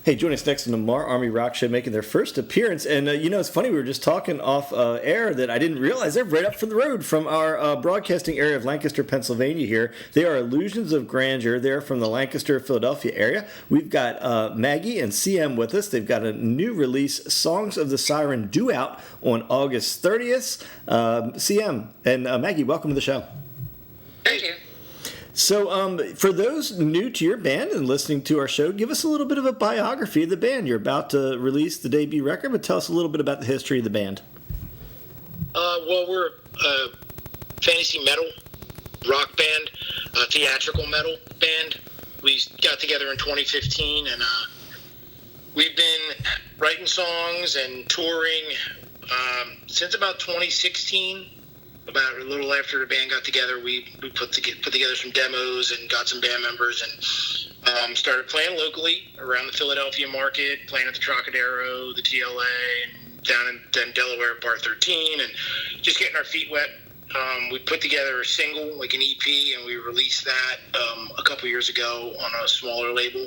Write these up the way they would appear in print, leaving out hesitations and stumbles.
Hey, joining us next on the Marr Army Rock Show, making their first appearance. And, it's funny, we were just talking off air that I didn't realize they're right up from the road from our broadcasting area of Lancaster, Pennsylvania here. They are Illusions of Grandeur. They're from the Lancaster, Philadelphia area. We've got Maggie and CM with us. They've got a new release, Songs of the Siren, due out on August 30th. CM and Maggie, welcome to the show. Thank you. So, for those new to your band and listening to our show, give us a little bit of a biography of the band. You're about to release the debut record, but tell us a little bit about the history of the band. Well, we're a fantasy metal rock band, a theatrical metal band. We got together in 2015, and we've been writing songs and touring since about 2016. About a little after the band got together, we put together some demos and got some band members and started playing locally around the Philadelphia market, playing at the Trocadero, the TLA, and down in Delaware at Bar 13, and just getting our feet wet. We put together a single, like an EP, and we released that a couple years ago on a smaller label.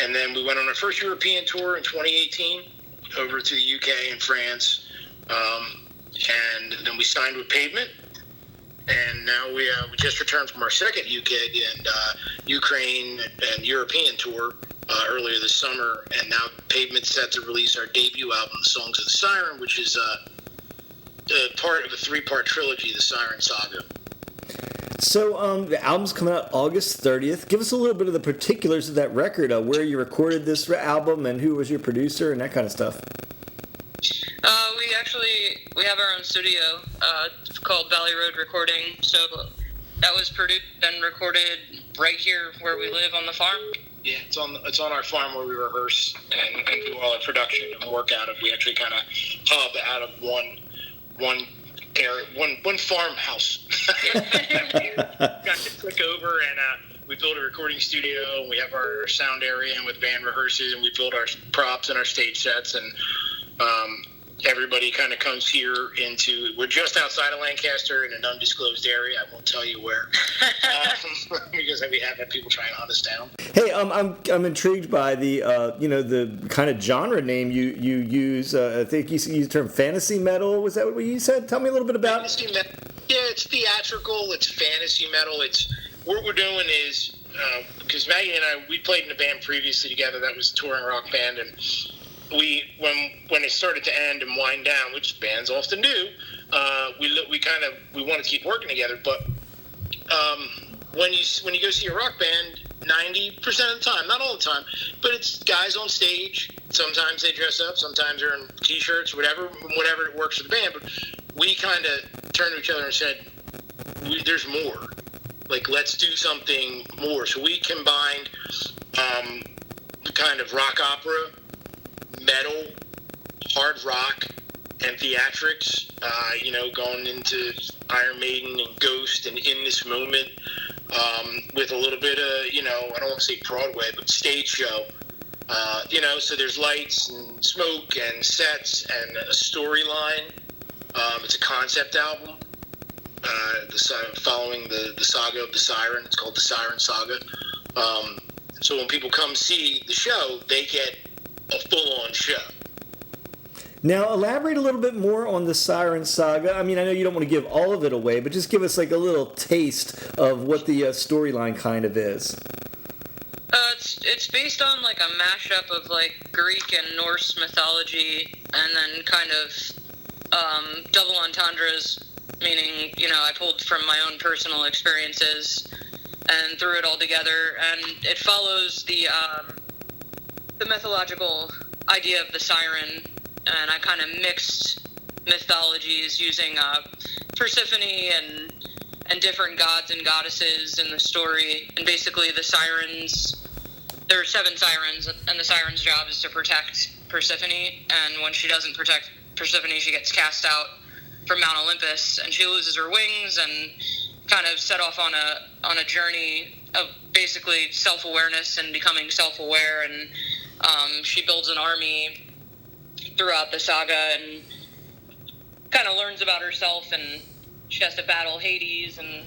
And then we went on our first European tour in 2018 over to the UK and France. And then we signed with Pavement, and now we just returned from our second UK and Ukraine and European tour earlier this summer, and now Pavement's set to release our debut album, Songs of the Siren, which is part of a three-part trilogy, the Siren Saga. So the album's coming out August 30th. Give us a little bit of the particulars of that record, where you recorded this album and who was your producer and that kind of stuff. We have our own studio called Valley Road Recording, so that was produced and recorded right here where we live on the farm. Yeah, it's on our farm where we rehearse and do all our production and work out of. We actually kind of hub out of one area, one farmhouse. Got to click over and we built a recording studio, and we have our sound area and with band rehearses, and we build our props and our stage sets, and everybody kind of comes here we're just outside of Lancaster in an undisclosed area. I won't tell you where, because we have had people trying to hunt us down. Hey, I'm intrigued by the the kind of genre name you use. I think you used the term fantasy metal. Was that what you said? Tell me a little bit about fantasy metal. Yeah, it's theatrical. It's fantasy metal. It's what we're doing is because Maggie and we played in a band previously together that was a touring rock band, and when it started to end and wind down, which bands often do, we wanted to keep working together. But when you go see a rock band, 90% of the time, not all the time, but it's guys on stage. Sometimes they dress up, sometimes they're in t-shirts, whatever works for the band. But we kind of turned to each other and said, "There's more. Like, let's do something more." So we combined kind of rock opera, metal, hard rock, and theatrics, going into Iron Maiden and Ghost and In This Moment, with a little bit of, I don't want to say Broadway, but stage show. So there's lights and smoke and sets and a storyline. It's a concept album, following the saga of the Siren. It's called the Siren Saga. So when people come see the show, they get a full-on show. Now, elaborate a little bit more on the Siren Saga. I mean, I know you don't want to give all of it away, but just give us like a little taste of what the storyline kind of is. It's based on like a mashup of like Greek and Norse mythology, and then kind of double entendres, meaning I pulled from my own personal experiences and threw it all together, and it follows the mythological idea of the siren, and I kind of mixed mythologies using Persephone and different gods and goddesses in the story. And basically the sirens, there are 7 sirens, and the siren's job is to protect Persephone, and when she doesn't protect Persephone, she gets cast out from Mount Olympus, and she loses her wings and kind of set off on a journey of basically self-awareness and becoming self-aware, and she builds an army throughout the saga and kind of learns about herself, and she has to battle Hades and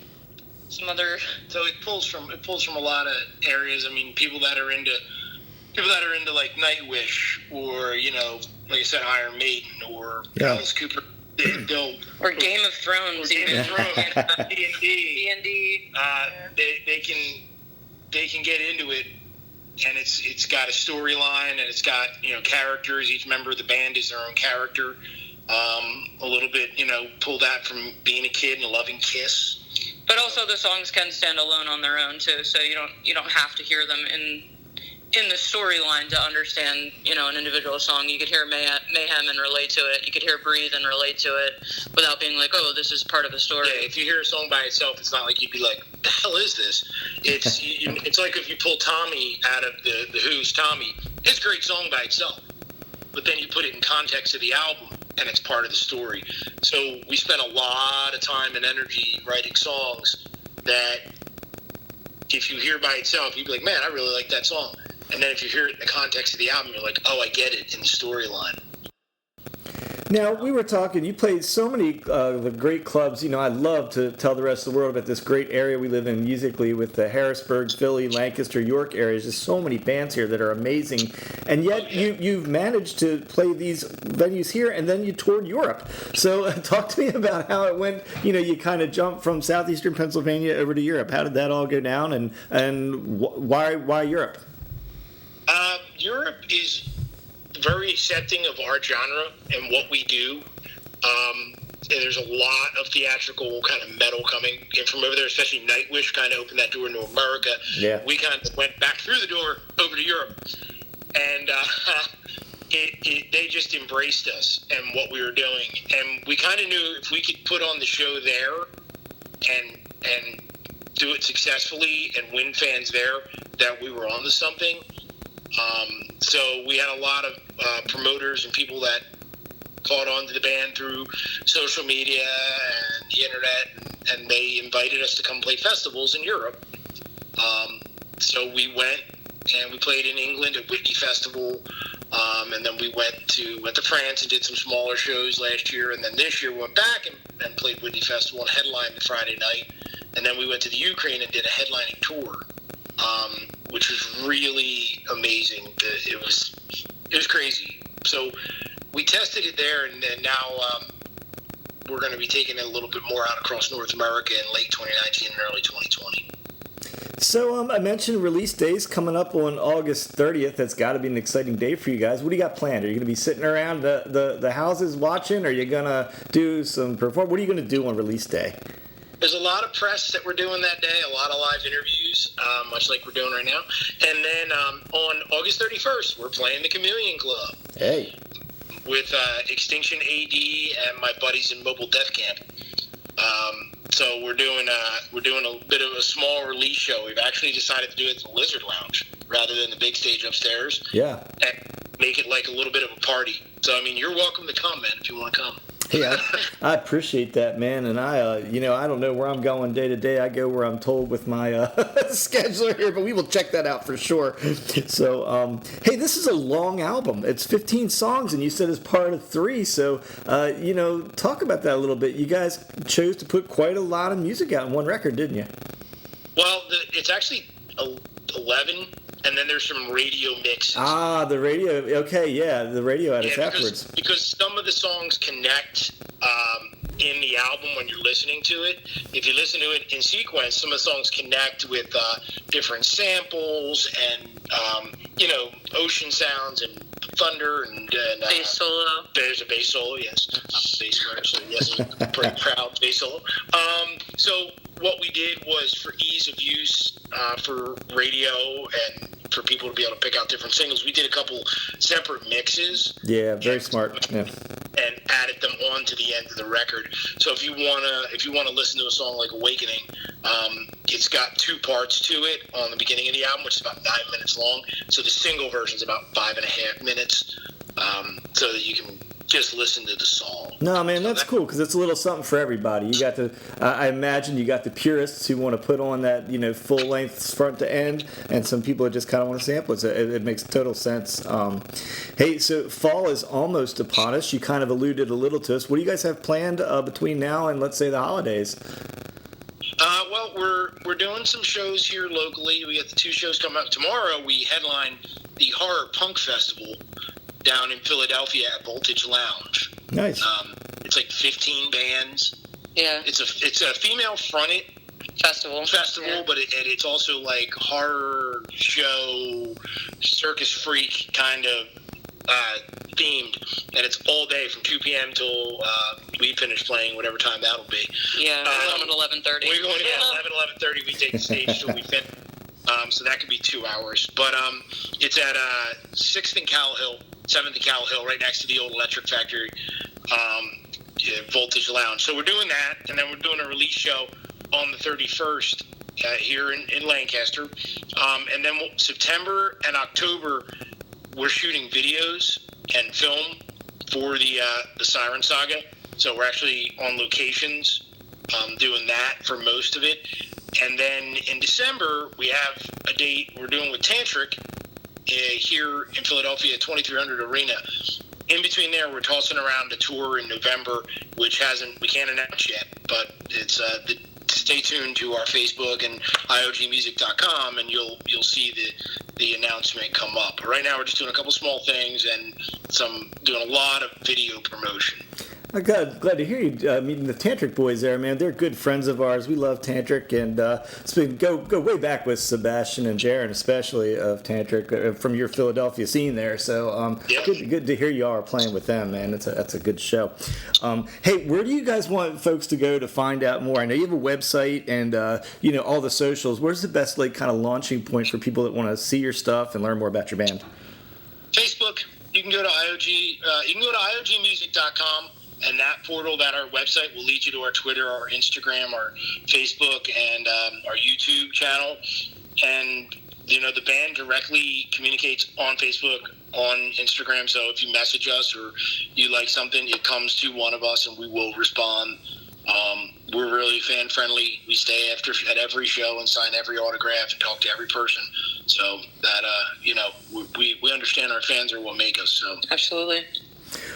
some other. So it pulls from a lot of areas. I mean, people that are into people that are into like Nightwish or like I said, Iron Maiden or Alice Cooper. They'll or Game of Thrones, D&D. They can get into it, and it's got a storyline, and it's got characters. Each member of the band is their own character. A little bit, pull that from being a kid and loving Kiss. But also the songs can stand alone on their own too, so you don't have to hear them in the storyline to understand, an individual song. You could hear Mayhem and relate to it. You could hear Breathe and relate to it without being like, oh, this is part of the story. Yeah, if you hear a song by itself, it's not like you'd be like, the hell is this? It's like if you pull Tommy out of the Who's Tommy. It's a great song by itself, but then you put it in context of the album, and it's part of the story. So we spent a lot of time and energy writing songs that if you hear by itself, you'd be like, man, I really like that song. And then if you hear it in the context of the album, you're like, oh, I get it in the storyline. Now, we were talking, you played so many the great clubs. I'd love to tell the rest of the world about this great area we live in musically with the Harrisburg, Philly, Lancaster, York areas. There's so many bands here that are amazing. And yet you've managed to play these venues here, and then you toured Europe. So talk to me about how it went. You kind of jumped from southeastern Pennsylvania over to Europe. How did that all go down, and why Europe? Europe is very accepting of our genre and what we do. There's a lot of theatrical kind of metal coming in from over there, especially Nightwish kind of opened that door into America. Yeah. We kind of went back through the door over to Europe, and they just embraced us and what we were doing. And we kind of knew if we could put on the show there and do it successfully and win fans there, that we were onto something. So we had a lot of promoters and people that caught on to the band through social media and the internet, and they invited us to come play festivals in Europe. So we went, and we played in England at Whitney Festival, and then we went to France and did some smaller shows last year, and then this year we went back and played Whitney Festival and headlined the Friday night, and then we went to the Ukraine and did a headlining tour. Which was really amazing. It was crazy. So we tested it there, and now we're going to be taking it a little bit more out across North America in late 2019 and early 2020. So I mentioned release days coming up on August 30th. That's got to be an exciting day for you guys. What do you got planned? Are you going to be sitting around the houses watching? Or are you going to do some perform? What are you going to do on release day? There's a lot of press that we're doing that day, a lot of live interviews, much like we're doing right now. And then on August 31st, we're playing the Chameleon Club. Hey. With Extinction AD and my buddies in Mobile Death Camp. So we're doing a bit of a small release show. We've actually decided to do it at the Lizard Lounge rather than the big stage upstairs. Yeah. And make it like a little bit of a party. So, you're welcome to come, man, if you want to come. Yeah, I appreciate that, man. And I don't know where I'm going day to day. I go where I'm told with my scheduler here, but we will check that out for sure. So, hey, this is a long album. It's 15 songs, and you said it's part of 3. So, talk about that a little bit. You guys chose to put quite a lot of music out in one record, didn't you? Well, it's actually 11. And then there's some radio mixes. Ah, the radio. Okay, yeah, the radio edits afterwards. Because some of the songs connect in the album when you're listening to it. If you listen to it in sequence, some of the songs connect with different samples and, ocean sounds and thunder and bass solo. There's a bass solo, yes. Bass player, so yes, pretty proud bass solo. So what we did was for ease of use for radio and for people to be able to pick out different singles, we did a couple separate mixes. Yeah, very smart. Yeah. And added them on to the end of the record. So if you wanna listen to a song like Awakening, it's got 2 parts to it on the beginning of the album, which is about 9 minutes long. So the single version is about 5.5 minutes, so that you can just listen to the song. No, man, that's cool because it's a little something for everybody. You got I imagine you got the purists who want to put on that, full length front to end, and some people that just kind of want to sample it. So it makes total sense. Hey, so fall is almost upon us. You kind of alluded a little to us. What do you guys have planned between now and let's say the holidays? Well, we're doing some shows here locally. We got the 2 shows coming up tomorrow. We headline the Horror Punk Festival down in Philadelphia at Voltage Lounge. Nice. It's like 15 bands. Yeah. It's a female fronted Festival, yeah. but it's also like horror show, circus freak kind of themed, and it's all day from 2 p.m. till we finish playing, whatever time that'll be. Yeah, we're going at 11:30. We're going at 11:30. We take the stage till we finish. So that could be 2 hours. But it's at 6th and Cal Hill, 7th and Cal Hill, right next to the old electric factory, Voltage Lounge. So we're doing that, and then we're doing a release show on the 31st here in Lancaster. And then September and October, we're shooting videos and film for the Siren Saga. So we're actually on locations doing that for most of it. And then in December, we have a date we're doing with Tantric here in Philadelphia at 2300 Arena. In between there, we're tossing around a tour in November, which we can't announce yet, but it's stay tuned to our Facebook and iogmusic.com, and you'll see the announcement come up. But right now, we're just doing a couple small things and doing a lot of video promotion. I'm glad to hear you meeting the Tantric boys there, man. They're good friends of ours. We love Tantric, and it's been go way back with Sebastian and Jaron, especially of Tantric from your Philadelphia scene there. So good to hear you all are playing with them, man. That's a good show. Hey, where do you guys want folks to go to find out more? I know you have a website and all the socials. Where's the best kind of launching point for people that want to see your stuff and learn more about your band? Facebook. You can go to IOG. You can go to iogmusic.com. And that portal, our website, will lead you to our Twitter, our Instagram, our Facebook, and our YouTube channel. And, the band directly communicates on Facebook, on Instagram. So if you message us or you like something, it comes to one of us and we will respond. We're really fan-friendly. We stay at every show and sign every autograph and talk to every person. So that, we understand our fans are what make us. So absolutely.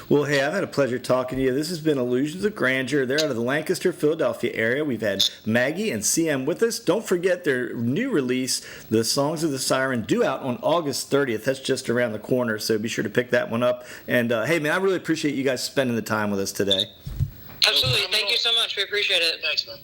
Well, hey, I've had a pleasure talking to you. This has been Illusions of Grandeur. They're out of the Lancaster, Philadelphia area. We've had Maggie and CM with us. Don't forget their new release, The Songs of the Siren, due out on August 30th. That's just around the corner, so be sure to pick that one up. And, hey, man, I really appreciate you guys spending the time with us today. Absolutely. Thank you so much. We appreciate it. Thanks, man.